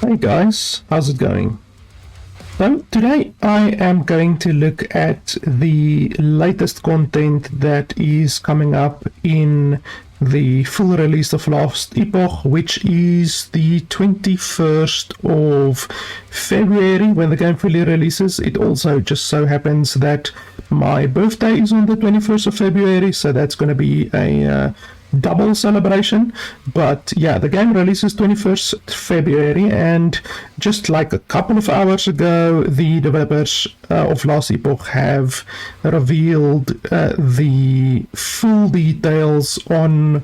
Hey guys, how's it going? So today I am going to look at the latest content that is coming up in the full release of Last Epoch, which is the 21st of February when the game fully releases. It also just so happens that my birthday is on the 21st of February, so that's going to be a double celebration. But yeah, the game releases 21st February, and just like a couple of hours ago, the developers of Last Epoch have revealed the full details on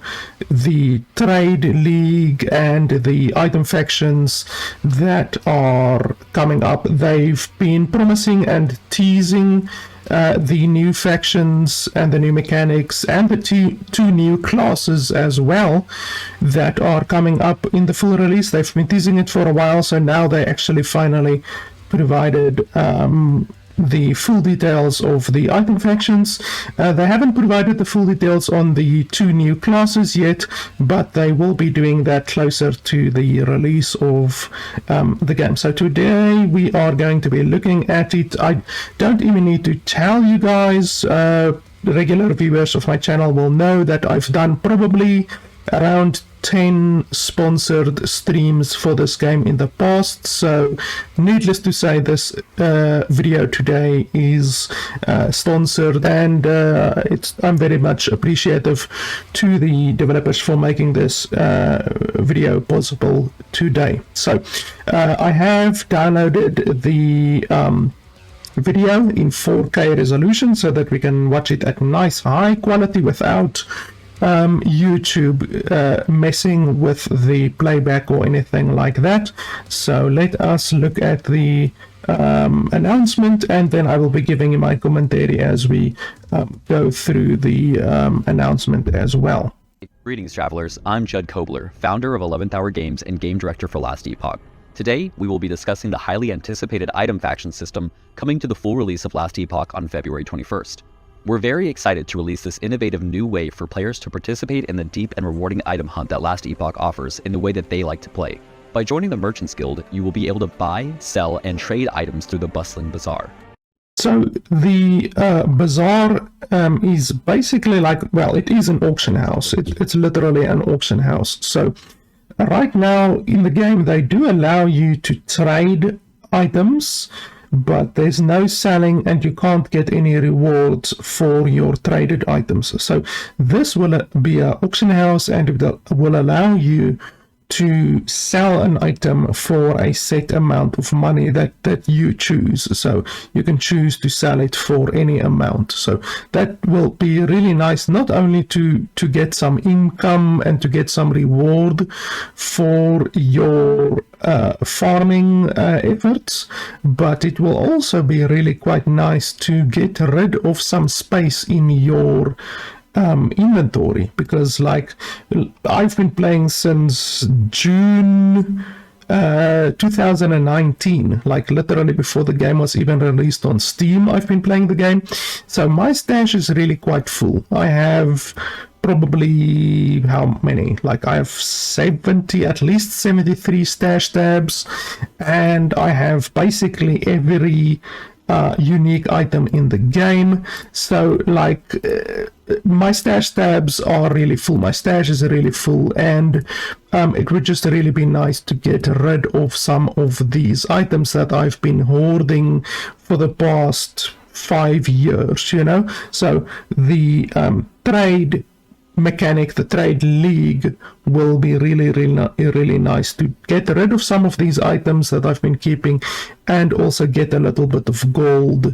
the trade league and the item factions that are coming up. They've been promising and teasing the new factions and the new mechanics and the two new classes as well that are coming up in the full release. They've been teasing it for a while, so now they actually finally provided the full details of the item factions. They haven't provided the full details on the two new classes yet, but they will be doing that closer to the release of the game. So today we are going to be looking at it. I don't even need to tell you guys. Regular viewers of my channel will know that I've done probably around 10 sponsored streams for this game in the past, so needless to say, this video today is sponsored, and I'm very much appreciative to the developers for making this video possible today. So I have downloaded the video in 4K resolution so that we can watch it at nice high quality without YouTube messing with the playback or anything like that. So let us look at the announcement, and then I will be giving you my commentary as we go through the announcement as well. Greetings travelers, I'm Judd Kobler, founder of 11th Hour Games and game director for Last Epoch. Today, we will be discussing the highly anticipated item faction system coming to the full release of Last Epoch on February 21st. We're very excited to release this innovative new way for players to participate in the deep and rewarding item hunt that Last Epoch offers in the way that they like to play. By joining the Merchants Guild, you will be able to buy, sell, and trade items through the bustling bazaar. So the bazaar is basically like, well, it is an auction house. It's literally an auction house. So right now in the game, they do allow you to trade items, but there's no selling and you can't get any rewards for your traded items. So this will be an auction house, and it will allow you to sell an item for a set amount of money that you choose. So you can choose to sell it for any amount. So that will be really nice, not only to get some income and to get some reward for your farming efforts, but it will also be really quite nice to get rid of some space in your inventory, because like I've been playing since June 2019, like literally before the game was even released on Steam. I've been playing the game, so my stash is really quite full. I have probably, how many, like I have 70, at least 73 stash tabs, and I have basically every unique item in the game. So like my stash tabs are really full, my stash is really full, and it would just really be nice to get rid of some of these items that I've been hoarding for the past 5 years, you know. So the trade mechanic, the trade league, will be really nice to get rid of some of these items that I've been keeping, and also get a little bit of gold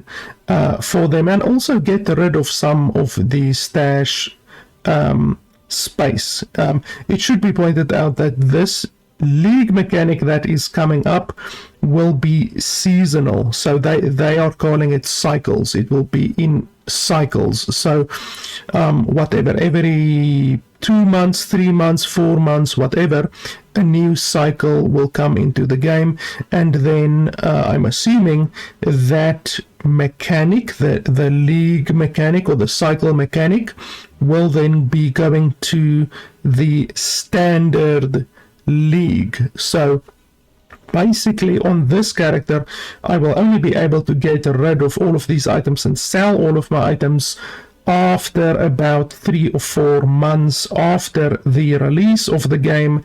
for them, and also get rid of some of the stash space. It should be pointed out that this league mechanic that is coming up will be seasonal, so they are calling it cycles. It will be in cycles, so whatever, every 2 months, 3 months, 4 months, whatever, a new cycle will come into the game, and then I'm assuming that mechanic, the league mechanic or the cycle mechanic, will then be going to the standard league. So basically on this character, I will only be able to get rid of all of these items and sell all of my items after about 3 or 4 months after the release of the game,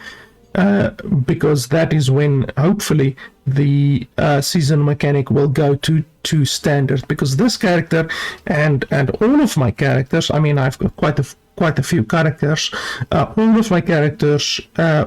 because that is when hopefully the season mechanic will go to standard. Because this character and all of my characters, I mean, I've got quite a few characters, all of my characters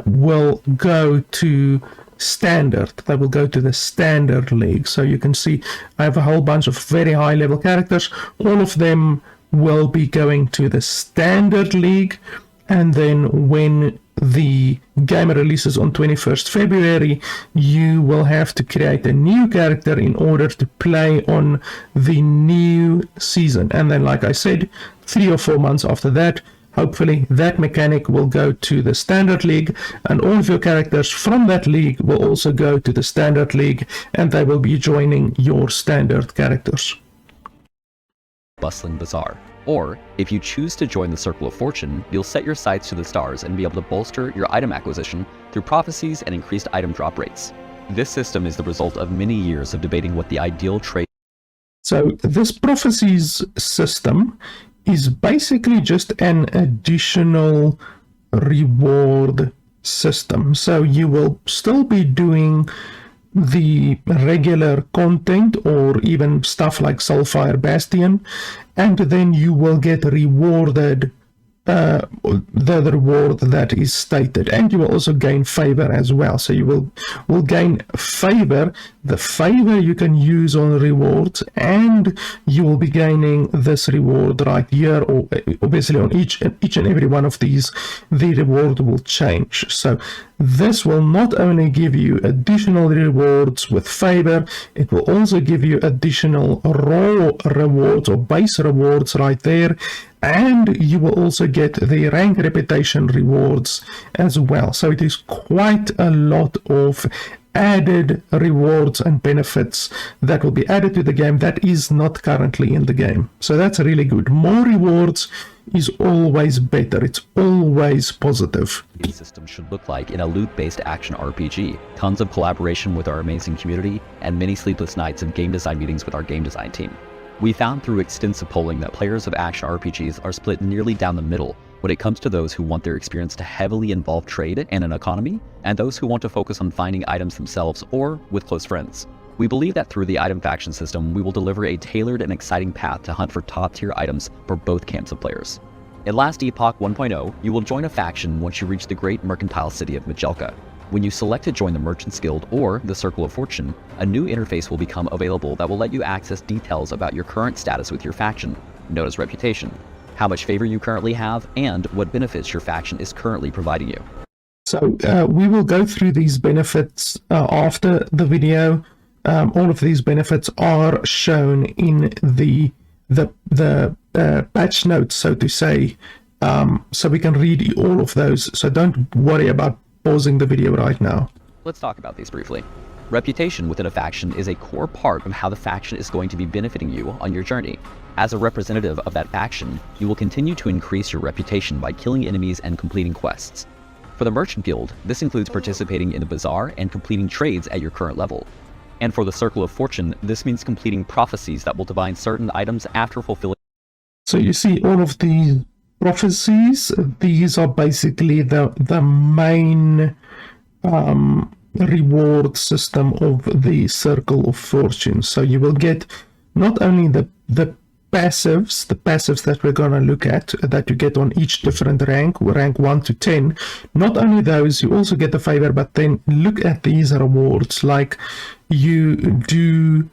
will go to standard. They will go to the standard league. So you can see I have a whole bunch of very high level characters. All of them will be going to the standard league, and then when the game releases on 21st February, you will have to create a new character in order to play on the new season. And then, like I said, 3 or 4 months after that, hopefully that mechanic will go to the standard league, and all of your characters from that league will also go to the standard league, and they will be joining your standard characters. Bustling bazaar. Or, if you choose to join the Circle of Fortune, you'll set your sights to the stars and be able to bolster your item acquisition through prophecies and increased item drop rates. This system is the result of many years of debating what the ideal trade. So this prophecies system is basically just an additional reward system. So you will still be doing the regular content or even stuff like Sulfire Bastion, and then you will get rewarded the reward that is stated, and you will also gain favor as well. So you will gain favor. The favor you can use on rewards, and you will be gaining this reward right here, or obviously on each and every one of these the reward will change. So this will not only give you additional rewards with favor, it will also give you additional raw rewards or base rewards right there, and you will also get the rank reputation rewards as well. So it is quite a lot of added rewards and benefits that will be added to the game that is not currently in the game. So that's really good. More rewards is always better. It's always positive. The system should look like in a loot-based action RPG. Tons of collaboration with our amazing community, and many sleepless nights of game design meetings with our game design team. We found through extensive polling that players of action RPGs are split nearly down the middle when it comes to those who want their experience to heavily involve trade and an economy, and those who want to focus on finding items themselves or with close friends. We believe that through the item faction system, we will deliver a tailored and exciting path to hunt for top-tier items for both camps of players. In Last Epoch 1.0, you will join a faction once you reach the great mercantile city of Majelka. When you select to join the Merchants Guild or the Circle of Fortune, a new interface will become available that will let you access details about your current status with your faction, known as reputation, how much favor you currently have, and what benefits your faction is currently providing you. So we will go through these benefits after the video. All of these benefits are shown in the patch notes, so to say, so we can read all of those. So don't worry about pausing the video right now. Let's talk about these briefly. Reputation within a faction is a core part of how the faction is going to be benefiting you on your journey. As a representative of that faction, you will continue to increase your reputation by killing enemies and completing quests. For the Merchant Guild, this includes participating in the Bazaar and completing trades at your current level. And for the Circle of Fortune, this means completing prophecies that will divine certain items after fulfilling. So you see all of these prophecies, these are basically the main reward system of the Circle of Fortune. So you will get not only the passives that we're going to look at, that you get on each different rank 1 to 10, not only those, you also get the favor, but then look at these rewards, like you do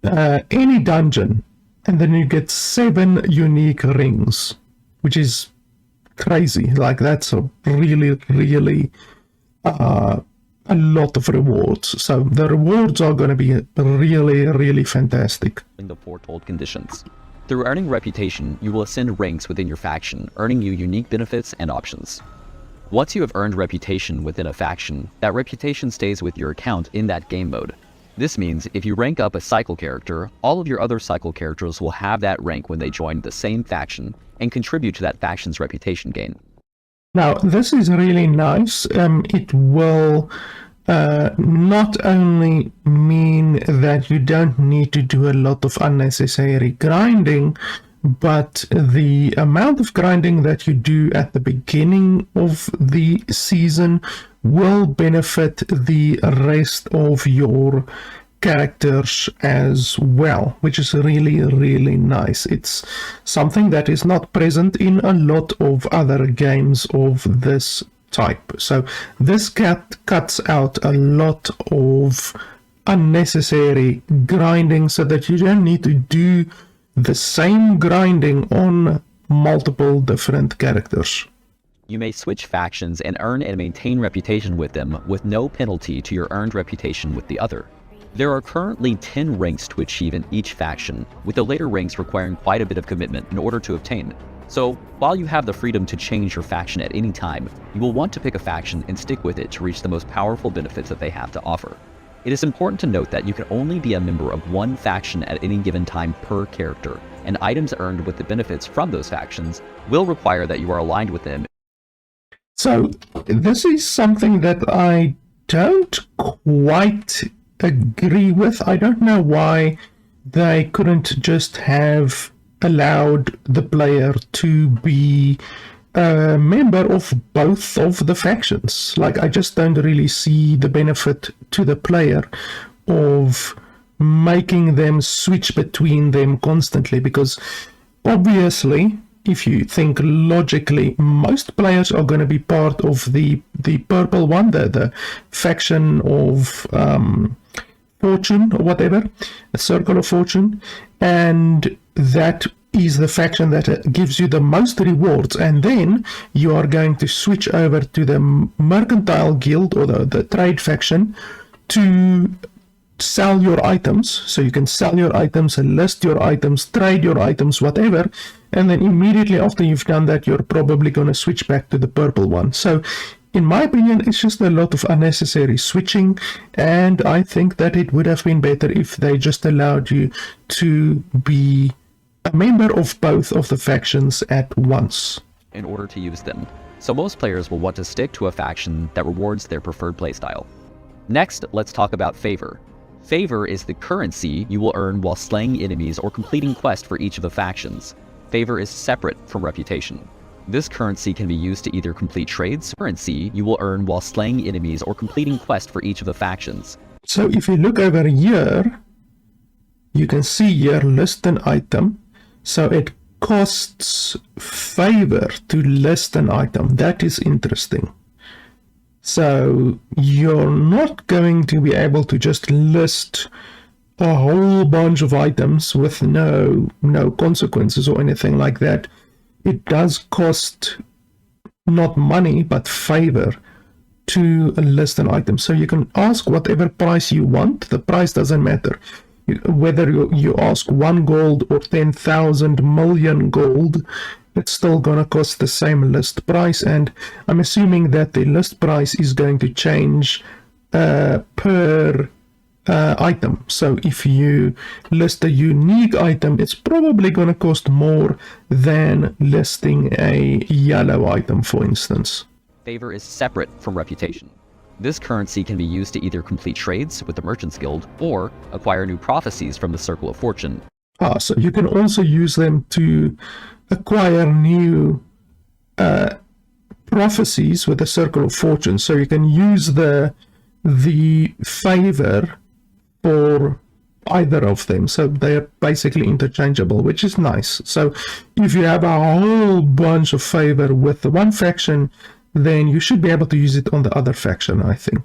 any dungeon, and then you get 7 unique rings, which is crazy. Like, that's a really a lot of rewards. So the rewards are going to be really fantastic. In the foretold conditions. Through earning reputation, you will ascend ranks within your faction, earning you unique benefits and options. Once you have earned reputation within a faction, that reputation stays with your account in that game mode. This means if you rank up a cycle character, all of your other cycle characters will have that rank when they join the same faction and contribute to that faction's reputation gain. Now, this is really nice. It will not only mean that you don't need to do a lot of unnecessary grinding, but the amount of grinding that you do at the beginning of the season will benefit the rest of your characters as well, which is really, really nice. It's something that is not present in a lot of other games of this type. So this cuts out a lot of unnecessary grinding so that you don't need to do the same grinding on multiple different characters. You may switch factions and earn and maintain reputation with them with no penalty to your earned reputation with the other. There are currently 10 ranks to achieve in each faction, with the later ranks requiring quite a bit of commitment in order to obtain. So, while you have the freedom to change your faction at any time, you will want to pick a faction and stick with it to reach the most powerful benefits that they have to offer. It is important to note that you can only be a member of one faction at any given time per character, and items earned with the benefits from those factions will require that you are aligned with them. So, this is something that I don't quite agree with. I don't know why they couldn't just have allowed the player to be a member of both of the factions. Like, I just don't really see the benefit to the player of making them switch between them constantly, because obviously, if you think logically, most players are going to be part of the purple one, the faction of fortune or whatever, a circle of fortune, and that is the faction that gives you the most rewards. And then you are going to switch over to the mercantile guild or the trade faction to sell your items. So you can sell your items, list your items, trade your items, whatever, and then immediately after you've done that, you're probably going to switch back to the purple one. So in my opinion, it's just a lot of unnecessary switching, and I think that it would have been better if they just allowed you to be a member of both of the factions at once in order to use them. So most players will want to stick to a faction that rewards their preferred playstyle. Next, let's talk about Favour. Favour is the currency you will earn while slaying enemies or completing quests for each of the factions. Favour is separate from reputation. This currency can be used to either complete trades, currency you will earn while slaying enemies or completing quests for each of the factions. So if you look over here, you can see here list an item. So it costs Favour to list an item. That is interesting. So you're not going to be able to just list a whole bunch of items with no consequences or anything like that. It does cost not money but Favour to list an item. So you can ask whatever price you want. The price doesn't matter. Whether you ask 1 gold or 10,000 million gold, it's still going to cost the same list price. And I'm assuming that the list price is going to change per item. So if you list a unique item, it's probably going to cost more than listing a yellow item, for instance. Favour is separate from reputation. This currency can be used to either complete trades with the Merchants Guild or acquire new prophecies from the Circle of Fortune. So you can also use them to acquire new prophecies with the Circle of Fortune. So you can use the Favour for either of them. So they are basically interchangeable, which is nice. So if you have a whole bunch of Favour with the one faction, then you should be able to use it on the other faction, I think.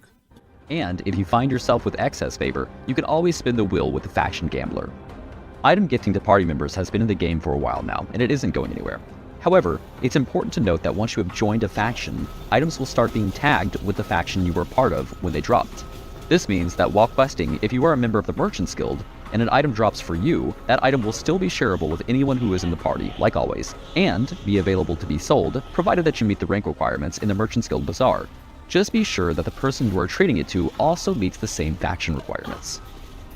And if you find yourself with excess Favour, you can always spin the wheel with the Faction Gambler. Item gifting to party members has been in the game for a while now, and it isn't going anywhere. However, it's important to note that once you have joined a faction, items will start being tagged with the faction you were part of when they dropped. This means that while questing, if you are a member of the Merchants Guild, and an item drops for you, that item will still be shareable with anyone who is in the party, like always, and be available to be sold, provided that you meet the rank requirements in the Merchants Guild Bazaar. Just be sure that the person you are trading it to also meets the same faction requirements.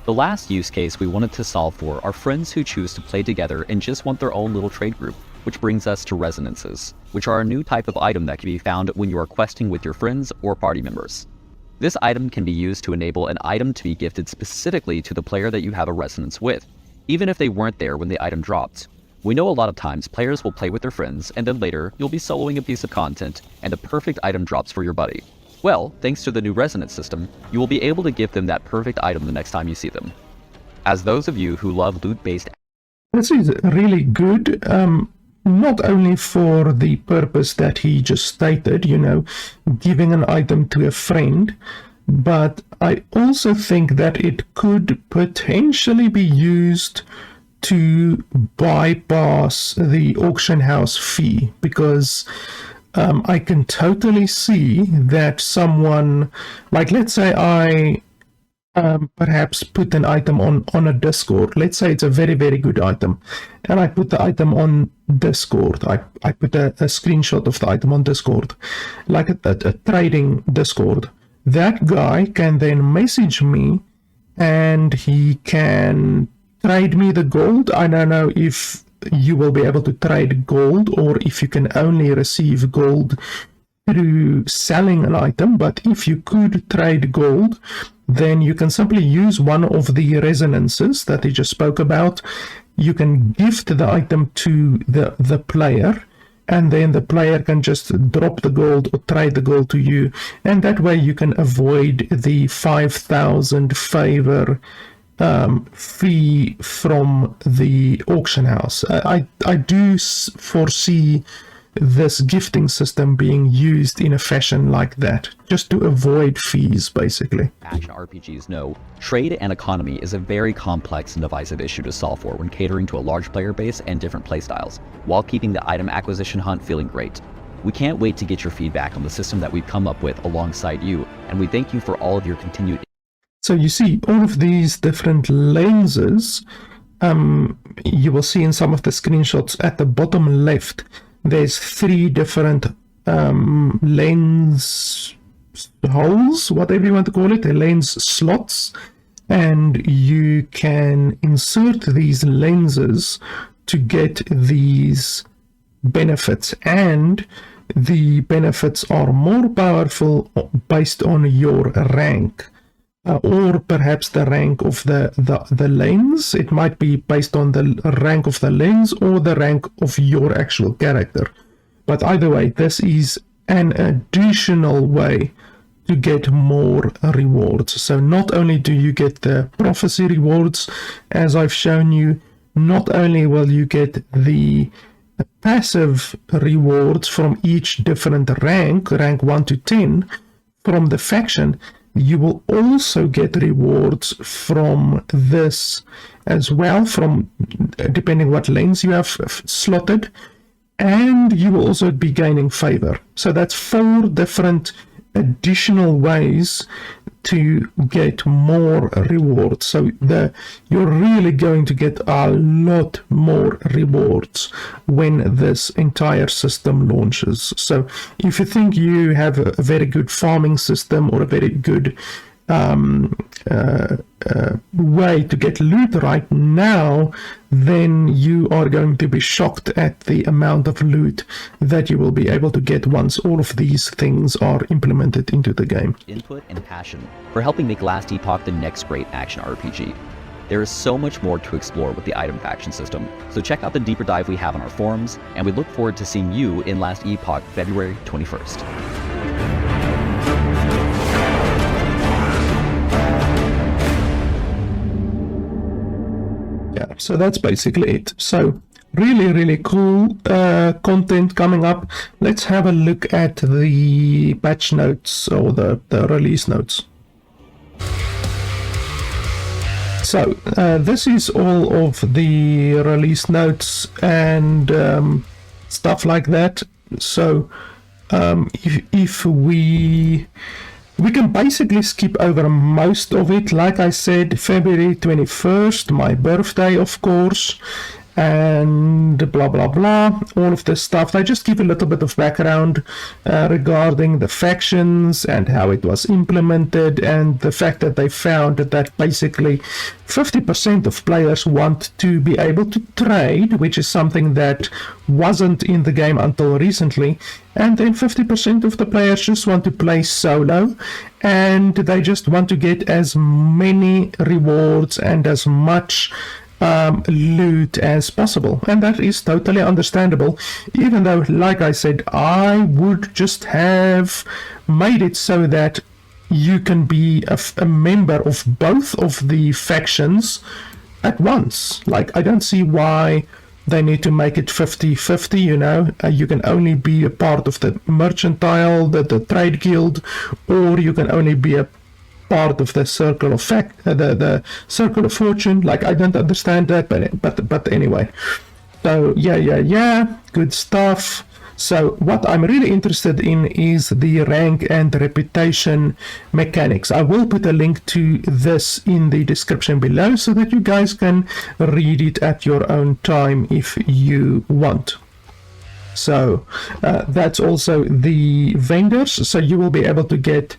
The last use case we wanted to solve for are friends who choose to play together and just want their own little trade group, which brings us to resonances, which are a new type of item that can be found when you are questing with your friends or party members. This item can be used to enable an item to be gifted specifically to the player that you have a resonance with, even if they weren't there when the item dropped. We know a lot of times players will play with their friends and then later you'll be soloing a piece of content and a perfect item drops for your buddy. Well, thanks to the new resonance system, you will be able to give them that perfect item the next time you see them. As those of you who love loot-based... This is really good, not only for the purpose that he just stated, you know, giving an item to a friend, but I also think that it could potentially be used to bypass the auction house fee, because I can totally see that someone, like let's say I perhaps put an item on a Discord. Let's say it's a very, very good item, and I put the item on Discord. I put a screenshot of the item on Discord, like a trading Discord. That guy can then message me and he can trade me the gold. I don't know if you will be able to trade gold or if you can only receive gold through selling an item, but if you could trade gold, then you can simply use one of the resonances that he just spoke about. You can gift the item to the player, and then the player can just drop the gold or trade the gold to you, and that way you can avoid the 5,000 favor fee from the auction house. I do foresee this gifting system being used in a fashion like that, just to avoid fees, basically. Action RPGs know, trade and economy is a very complex and divisive issue to solve for when catering to a large player base and different playstyles, while keeping the item acquisition hunt feeling great. We can't wait to get your feedback on the system that we've come up with alongside you, and we thank you for all of your continued... So you see all of these different lenses. You will see in some of the screenshots at the bottom left, there's 3 different lens holes, whatever you want to call it, lens slots, and you can insert these lenses to get these benefits, and the benefits are more powerful based on your rank. Or perhaps the rank of the lens. It might be based on the rank of the lens or the rank of your actual character. But either way, this is an additional way to get more rewards. So not only do you get the prophecy rewards, as I've shown you, not only will you get the passive rewards from each different rank 1 to 10, from the faction, you will also get rewards from this as well, from depending what lanes you have slotted, and you will also be gaining favor. So that's 4 different additional ways to get more rewards. So you're really going to get a lot more rewards when this entire system launches. So if you think you have a very good farming system or a very good way to get loot right now, then you are going to be shocked at the amount of loot that you will be able to get once all of these things are implemented into the game. Input and passion for helping make Last Epoch the next great action RPG. There is so much more to explore with the item faction system, so check out the deeper dive we have on our forums, and we look forward to seeing you in Last Epoch February 21st. Yeah, so that's basically it. So really, really cool content coming up. Let's have a look at the patch notes or the release notes. So this is all of the release notes and stuff like that. So if we can basically skip over most of it. Like I said, February 21st, my birthday, of course. and blah blah blah, all of this stuff. They just give a little bit of background regarding the factions and how it was implemented, and the fact that they found that basically 50% of players want to be able to trade, which is something that wasn't in the game until recently, and then 50% of the players just want to play solo, and they just want to get as many rewards and as much loot as possible. And that is totally understandable, even though, like I said, I would just have made it so that you can be a member of both of the factions at once. Like, I don't see why they need to make it 50-50, you know. You can only be a part of the mercantile, the trade guild, or you can only be a part of the circle of the circle of fortune. Like, I don't understand that, but anyway. So yeah, good stuff. So what I'm really interested in is the rank and reputation mechanics. I will put a link to this in the description below so that you guys can read it at your own time if you want. So that's also the vendors. So you will be able to get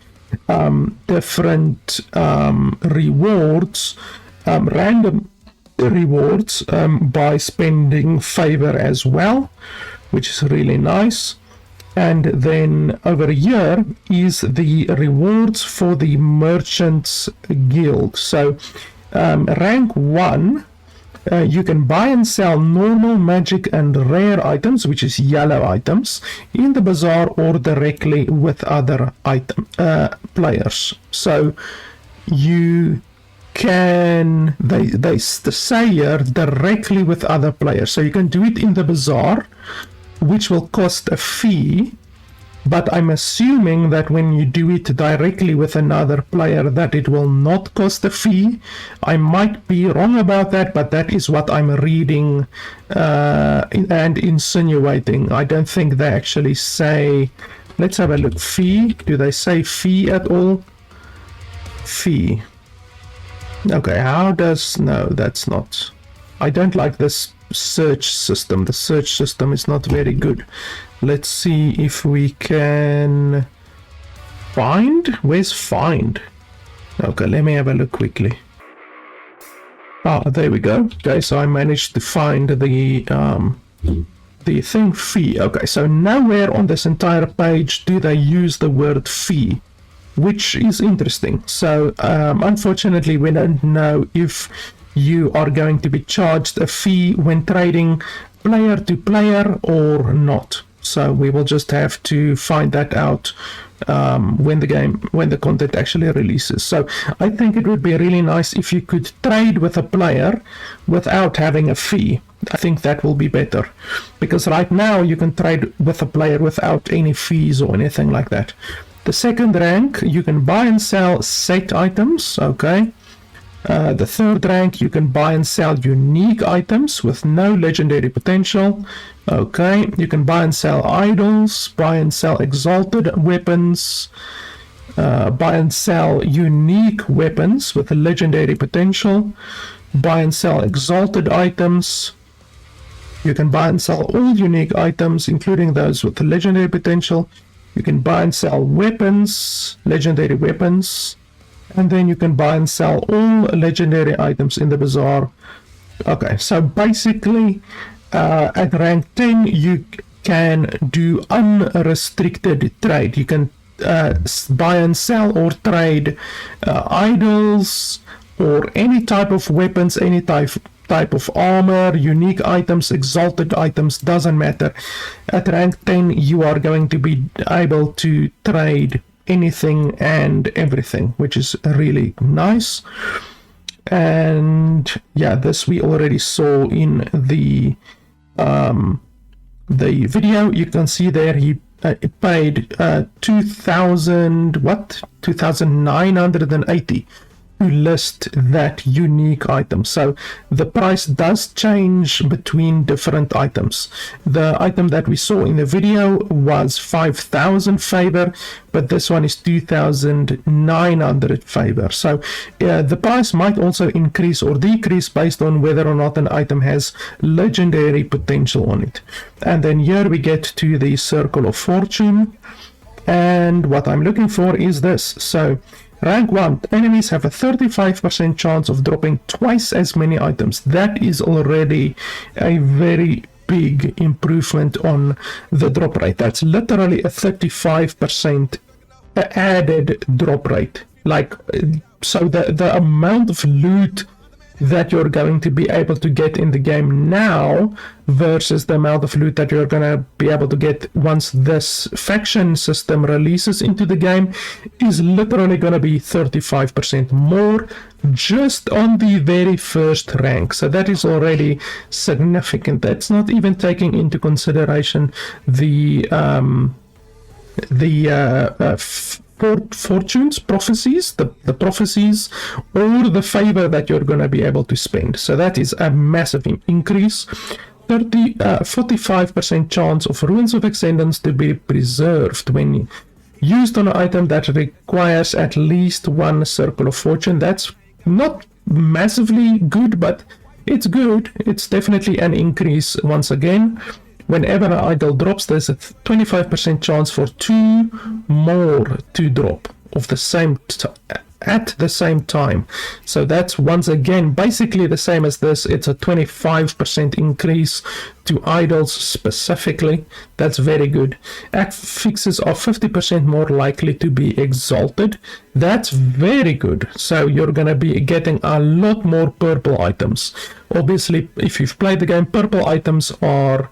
different rewards, random rewards, by spending Favour as well, which is really nice. And then over here is the rewards for the Merchants Guild. So rank 1, you can buy and sell normal, magic and rare items, which is yellow items, in the bazaar or directly with other players. So you can, they say here, directly with other players. So you can do it in the bazaar, which will cost a fee, but I'm assuming that when you do it directly with another player that it will not cost a fee. I might be wrong about that, but that is what I'm reading and insinuating. I don't think they actually say. Let's have a look. Fee, do they say fee at all? Fee. Okay, how does, no, that's not. I don't like this search system. The search system is not very good. Let's see if we can find. Where's find? Okay, let me have a look quickly. Ah, there we go. Okay, so I managed to find the thing fee. Okay, so nowhere on this entire page do they use the word fee, which is interesting. So unfortunately, we don't know if you are going to be charged a fee when trading player to player or not. So we will just have to find that out when the content actually releases. So I think it would be really nice if you could trade with a player without having a fee. I think that will be better, because right now you can trade with a player without any fees or anything like that. The second rank, you can buy and sell set items. Okay. The third rank, you can buy and sell unique items with no legendary potential. Okay, you can buy and sell idols, buy and sell exalted weapons, buy and sell unique weapons with a legendary potential, buy and sell exalted items. You can buy and sell all unique items, including those with legendary potential. You can buy and sell weapons, legendary weapons. And then you can buy and sell all legendary items in the bazaar. Okay, so basically at rank 10 you can do unrestricted trade. You can buy and sell or trade idols or any type of weapons, any type of armor, unique items, exalted items, doesn't matter. At rank 10 you are going to be able to trade anything and everything, which is really nice. And yeah, this we already saw in the video. You can see there he paid 2,980 to list that unique item. So the price does change between different items. The item that we saw in the video was 5,000 Favour, but this one is 2,900 Favour. So the price might also increase or decrease based on whether or not an item has legendary potential on it. And then here we get to the Circle of Fortune, and what I'm looking for is this. So rank 1, enemies have a 35% chance of dropping twice as many items. That is already a very big improvement on the drop rate. That's literally a 35% added drop rate. Like, so the amount of loot that you're going to be able to get in the game now versus the amount of loot that you're going to be able to get once this faction system releases into the game is literally going to be 35% more just on the very first rank. So that is already significant. That's not even taking into consideration the fortunes, prophecies, the prophecies, or the favor that you're going to be able to spend. So that is a massive increase. 45% chance of ruins of ascendance to be preserved when used on an item that requires at least one circle of fortune. That's not massively good, but it's good. It's definitely an increase once again. Whenever an idol drops, there's a 25% chance for 2 more to drop of the same at the same time. So that's once again basically the same as this. It's a 25% increase to idols specifically. That's very good. Affixes are 50% more likely to be exalted. That's very good. So you're going to be getting a lot more purple items. Obviously, if you've played the game, purple items are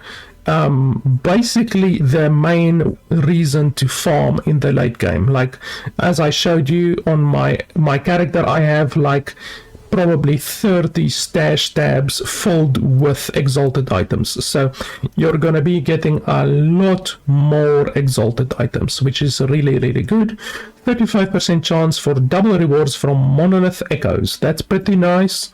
basically the main reason to farm in the late game. Like, as I showed you on my character, I have like probably 30 stash tabs filled with exalted items. So you're gonna be getting a lot more exalted items, which is really, really good. 35% chance for double rewards from monolith echoes. That's pretty nice.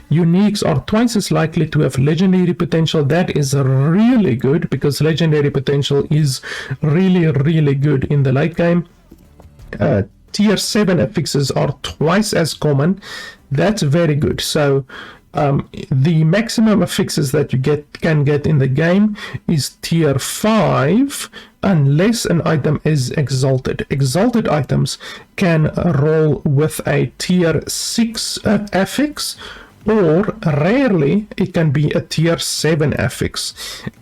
Uniques are twice as likely to have legendary potential. That is really good, because legendary potential is really, really good in the late game. Tier 7 affixes are twice as common. That's very good. So the maximum affixes that you can get in the game is tier 5 unless an item is exalted. Exalted items can roll with a tier 6 affix, or rarely it can be a tier 7 affix,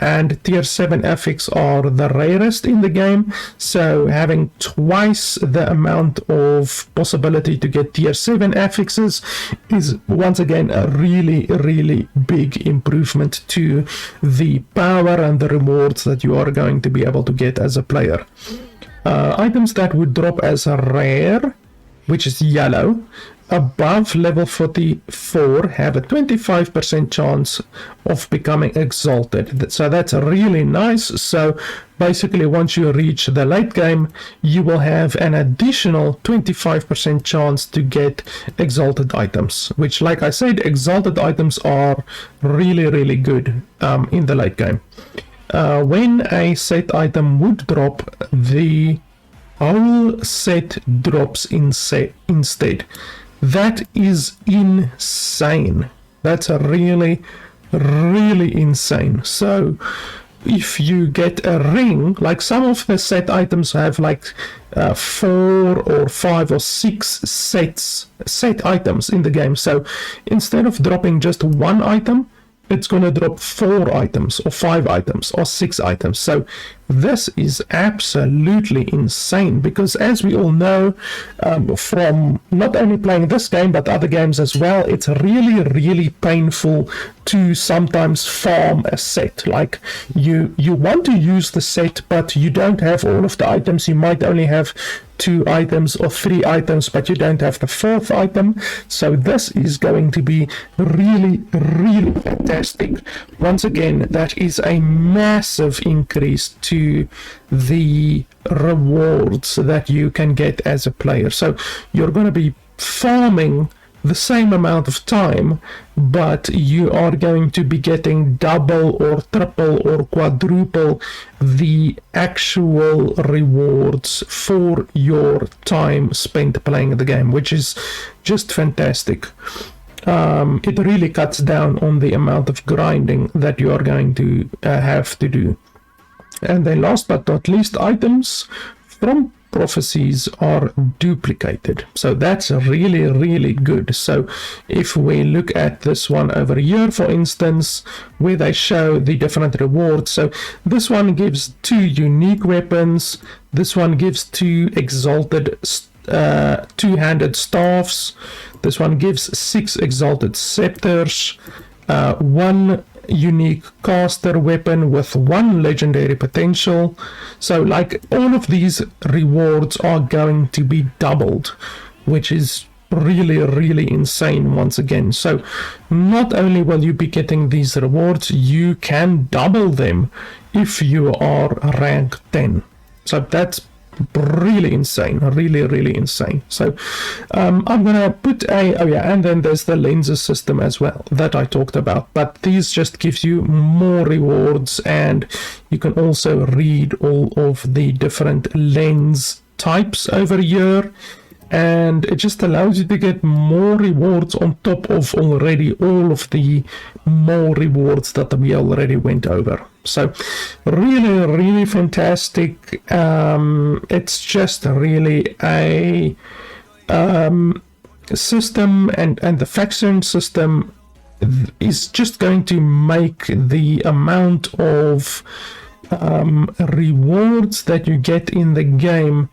and tier 7 affix are the rarest in the game. So having twice the amount of possibility to get tier 7 affixes is once again a really, really big improvement to the power and the rewards that you are going to be able to get as a player. Items that would drop as a rare, which is yellow, above level 44 have a 25% chance of becoming exalted. So that's really nice. So basically, once you reach the late game, you will have an additional 25% chance to get exalted items, which, like I said, exalted items are really, really good in the late game. When a set item would drop, the whole set drops instead. That is insane. That's a really, really insane. So if you get a ring, like some of the set items have like 4 or 5 or 6 set items in the game. So instead of dropping just one item, it's going to drop 4 items or 5 items or 6 items. So this is absolutely insane, because as we all know from not only playing this game but other games as well, it's really, really painful to sometimes farm a set. Like you want to use the set, but you don't have all of the items. You might only have 2 items or 3 items, but you don't have the 4th item. So this is going to be really, really fantastic. Once again, that is a massive increase to the rewards that you can get as a player. So you're going to be farming the same amount of time, but you are going to be getting double or triple or quadruple the actual rewards for your time spent playing the game, which is just fantastic. It really cuts down on the amount of grinding that you are going to have to do. And then last but not least, items from Prophecies are duplicated, so that's really, really good. So if we look at this one over here, for instance, where they show the different rewards, so this one gives 2 unique weapons, this one gives 2 exalted two-handed staffs, this one gives 6 exalted scepters, 1 unique caster weapon with 1 legendary potential. So like all of these rewards are going to be doubled, which is really, really insane once again. So not only will you be getting these rewards, you can double them if you are rank 10. So that's really insane, really insane. So I'm gonna put and then there's the lenses system as well that I talked about, but these just gives you more rewards, and you can also read all of the different lens types over here, and it just allows you to get more rewards on top of already all of the more rewards that we already went over. So really fantastic. It's just really a system, and the faction system is just going to make the amount of rewards that you get in the game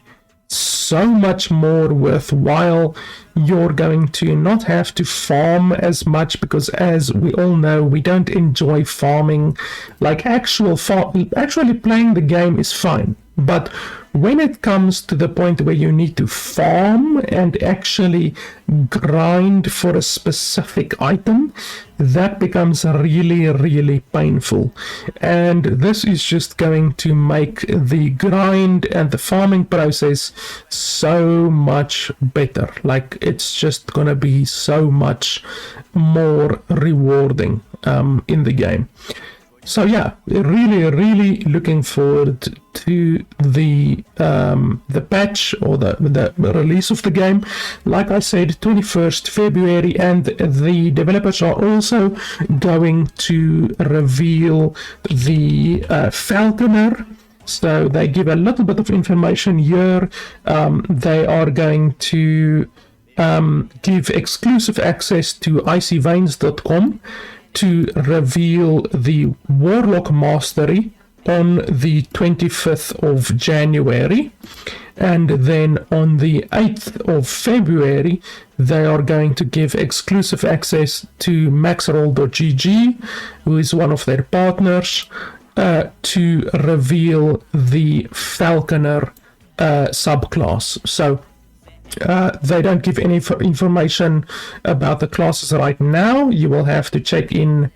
so much more worthwhile. You're going to not have to farm as much, because as we all know, we don't enjoy farming. Like actually playing the game is fine, but when it comes to the point where you need to farm and actually grind for a specific item, that becomes really painful. And this is just going to make the grind and the farming process so much better. Like it's just gonna be so much more rewarding in the game. So yeah, really looking forward to the patch or the release of the game. Like I said, 21st February, and the developers are also going to reveal the Falconer. So they give a little bit of information here. They are going to give exclusive access to icyveins.com to reveal the Warlock Mastery on the 25th of January, and then on the 8th of February they are going to give exclusive access to maxroll.gg, who is one of their partners, to reveal the Falconer subclass. So they don't give any information about the classes right now. You will have to check in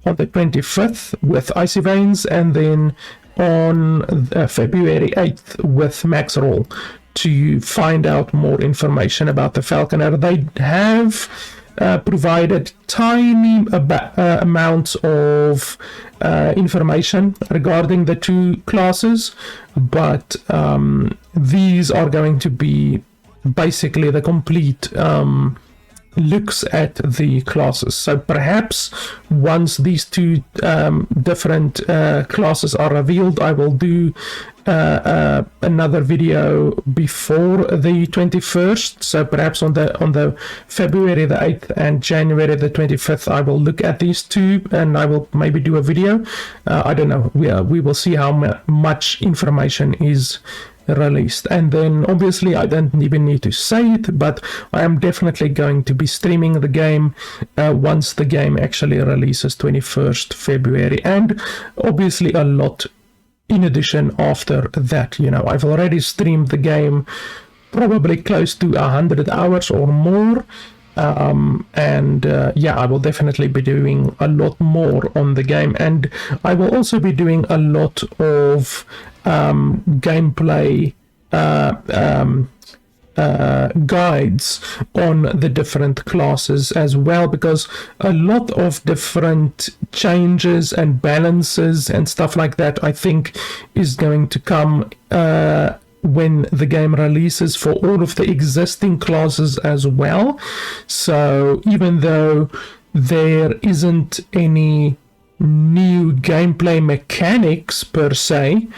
on the 25th with Icy Veins, and then on February 8th with Maxroll to find out more information about the Falconer. They have provided tiny amounts of information regarding the 2 classes, but these are going to be basically the complete looks at the classes. So perhaps once these 2 different classes are revealed, I will do another video before the 21st. So perhaps on the February the 8th and January the 25th, I will look at these 2 and I will maybe do a video. I don't know. We will see how much information is released. And then obviously I don't even need to say it, but I am definitely going to be streaming the game once the game actually releases 21st February, and obviously a lot in addition after that. You know, I've already streamed the game probably close to 100 hours or more, and I will definitely be doing a lot more on the game, and I will also be doing a lot of gameplay guides on the different classes as well, because a lot of different changes and balances and stuff like that I think is going to come when the game releases for all of the existing classes as well. So even though there isn't any new gameplay mechanics per se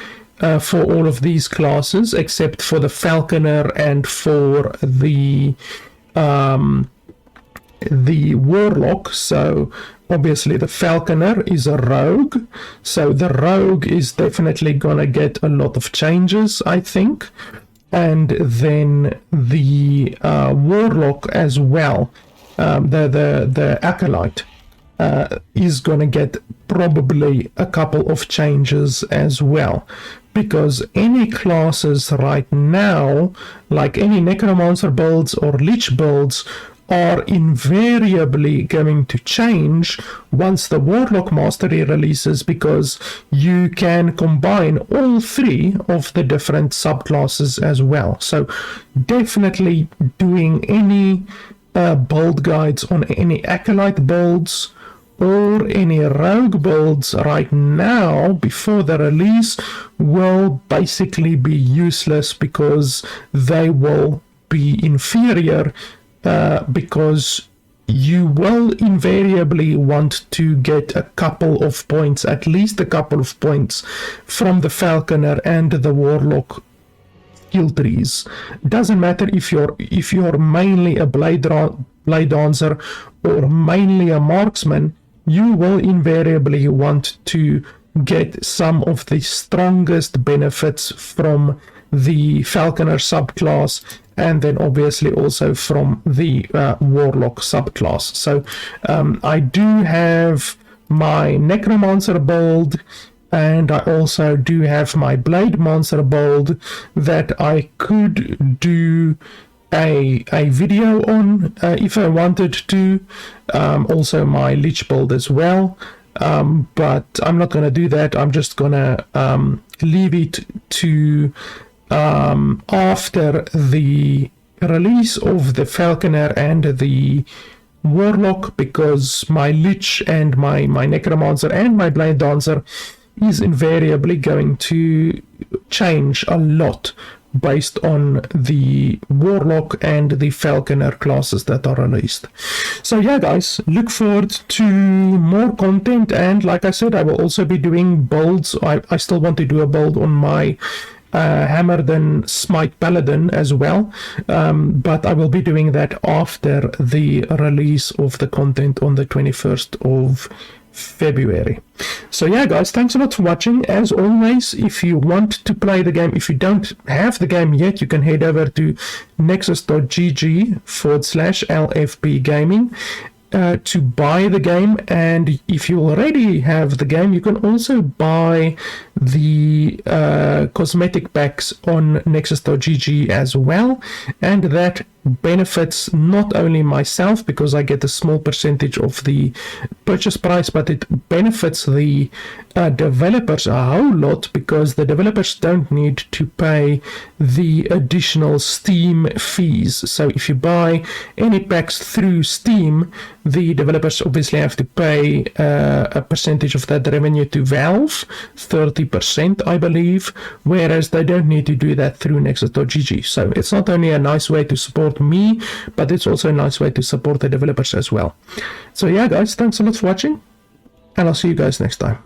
for all of these classes, except for the Falconer and for the Warlock. So obviously the Falconer is a rogue, so the rogue is definitely gonna get a lot of changes, I think. And then the Warlock as well, the Acolyte, is gonna get probably a couple of changes as well, because any classes right now, like any Necromancer builds or Lich builds, are invariably going to change once the Warlock Mastery releases, because you can combine all three of the different subclasses as well. So definitely doing any build guides on any Acolyte builds or any rogue builds right now before the release will basically be useless, because they will be inferior, because you will invariably want to get a couple of points, at least a couple of points, from the Falconer and the Warlock skill trees. Doesn't matter if you're mainly a blade dancer or mainly a marksman, you will invariably want to get some of the strongest benefits from the Falconer subclass, and then obviously also from the Warlock subclass. So I do have my Necromancer build, and I also do have my Blade Monster build that I could do a video on if I wanted to. Also my Lich build as well, but I'm not going to do that. I'm just going to leave it to after the release of the Falconer and the Warlock, because my Lich and my Necromancer and my Blade Dancer is invariably going to change a lot based on the Warlock and the Falconer classes that are released. So yeah guys, look forward to more content, and like I said, I will also be doing builds. I still want to do a build on my Hammered and Smite Paladin as well, but I will be doing that after the release of the content on the 21st of February. So yeah guys, thanks a lot for watching. As always, if you want to play the game, if you don't have the game yet, you can head over to nexus.gg/LFP gaming to buy the game. And if you already have the game, you can also buy the cosmetic packs on nexus.gg as well, and that benefits not only myself because I get a small percentage of the purchase price, but it benefits the developers a whole lot, because the developers don't need to pay the additional Steam fees. So if you buy any packs through Steam, the developers obviously have to pay a percentage of that revenue to Valve, 30% I believe, whereas they don't need to do that through nexus.gg. So it's not only a nice way to support me, but it's also a nice way to support the developers as well. So yeah guys, thanks a lot for watching, and I'll see you guys next time.